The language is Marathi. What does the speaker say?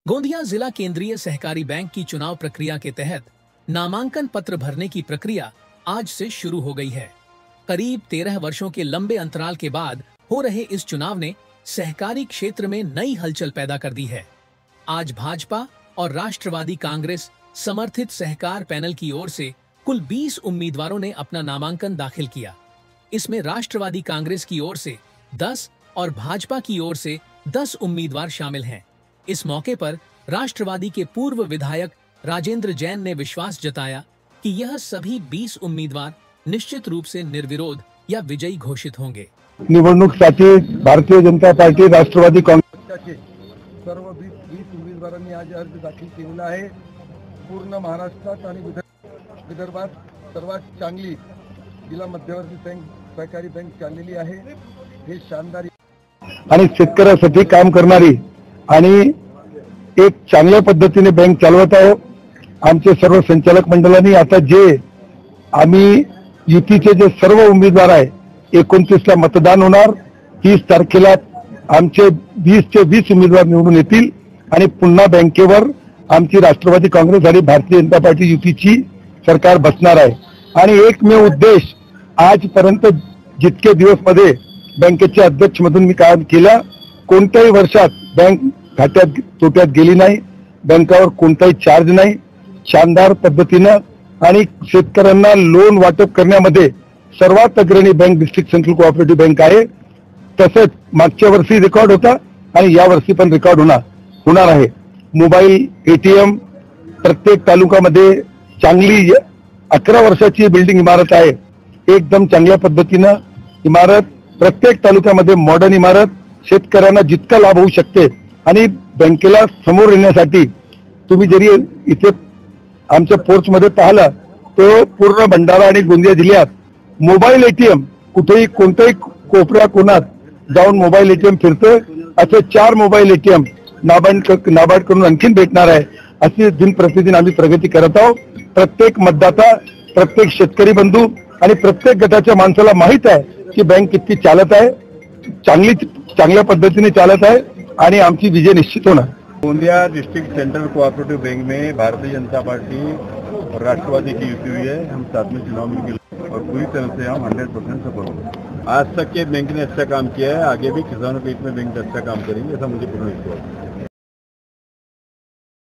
गोंदिया जिला केंद्रीय सहकारी बैंक की चुनाव प्रक्रिया के तहत नामांकन पत्र भरने की प्रक्रिया आज से शुरू हो गई है। करीब 13 वर्षों के लंबे अंतराल के बाद हो रहे इस चुनाव ने सहकारी क्षेत्र में नई हलचल पैदा कर दी है। आज भाजपा और राष्ट्रवादी कांग्रेस समर्थित सहकार पैनल की ओर से कुल 20 उम्मीदवारों ने अपना नामांकन दाखिल किया। इसमें राष्ट्रवादी कांग्रेस की ओर से 10 और भाजपा की ओर से 10 उम्मीदवार शामिल हैं। इस मौके पर राष्ट्रवादी के पूर्व विधायक राजेंद्र जैन ने विश्वास जताया कि यह सभी 20 उम्मीदवार निश्चित रूप से निर्विरोध या विजयी घोषित होंगे। निवडणुकीसाठी भारतीय जनता पार्टी, राष्ट्रवादी काँग्रेस पक्षाचे सर्व 20 उमेदवारांनी आज अर्ज दाखल केलेला आहे। पूर्ण महाराष्ट्रात आणि विदर्भात सर्वात चांगली जिल्हा मध्यवर्ती बँक, सहकारी बँक चाललेली आहे। हे शानदार आणि शेतकऱ्यांसाठी काम करणारी आणि एक चांगल्या पद्धतीने बँक चालवत आहे। आमचे सर्व संचालक मंडळांनी आता जे आम्ही युतीचे जे सर्व उमेदवार आहे 29 ला मतदान होणार, 30 तारखेला आमचे 20 चे 20 उमेदवार निवडून येतील आणि पुन्हा बँकेवर आमची राष्ट्रवादी काँग्रेस आणि भारतीय जनता पार्टी युतीची सरकार बसणार आहे। आणि एकमेव उद्देश आजपर्यंत जितके दिवस मध्ये बँकेचे अध्यक्ष म्हणून मी काम केलं, कोणत्याही वर्षात बँक घाट्यात तोट्यात गेली नाही, बँकावर कोणताही चार्ज नाही, शानदार पद्धतीने आणि शेतकऱ्यांना लोन वाटप करण्यामध्ये सर्वात अग्रणी bank district central cooperative bank आहे। तसंच मागच्या वर्षी रेकॉर्ड होता आणि या वर्षी पण रेकॉर्ड होणार आहे। मोबाईल एटीएम प्रत्येक तालुक्यामध्ये चांगली 11 वर्षाची बिल्डिंग इमारत आहे। एकदम चांगल्या पद्धतीने इमारत प्रत्येक तालुक्यामध्ये मॉडर्न इमारत शेतकऱ्यांना जितका लाभ होऊ शकते आणि बँकेला समोर येण्यासाठी तुम्ही जरी इथे आमच्या पोर्चमध्ये पाहिलं तो पूर्ण भंडारा आणि गोंदिया जिल्ह्यात मोबाईल एटीएम कुठेही कोणत्याही कोपऱ्या कोणात जाऊन मोबाईल एटीएम फिरतोय। असे 4 मोबाईल एटीएम नाबार्ड कडून आणखीन भेटणार आहे। अशी दिन प्रतिदिन आम्ही प्रगती करत आहोत। प्रत्येक मतदाता, प्रत्येक शेतकरी बंधू आणि प्रत्येक गटाच्या माणसाला माहित आहे की बँक किती चालत आहे, चांगल्या पद्धतीने चालत आहे आणि आमची विजय निश्चित होणार। Gondia district central cooperative bank में भारतीय जनता पार्टी और राष्ट्रवादी की युति हुई है। हम साथ में चुनाव में और पूरी तरह से हम 100% सफल होंगे। आज तक के बैंक ने अच्छा काम किया है, आगे भी किसानों के हित में बैंक अच्छा काम करेंगे, ऐसा मुझे पूर्ण विश्वास है।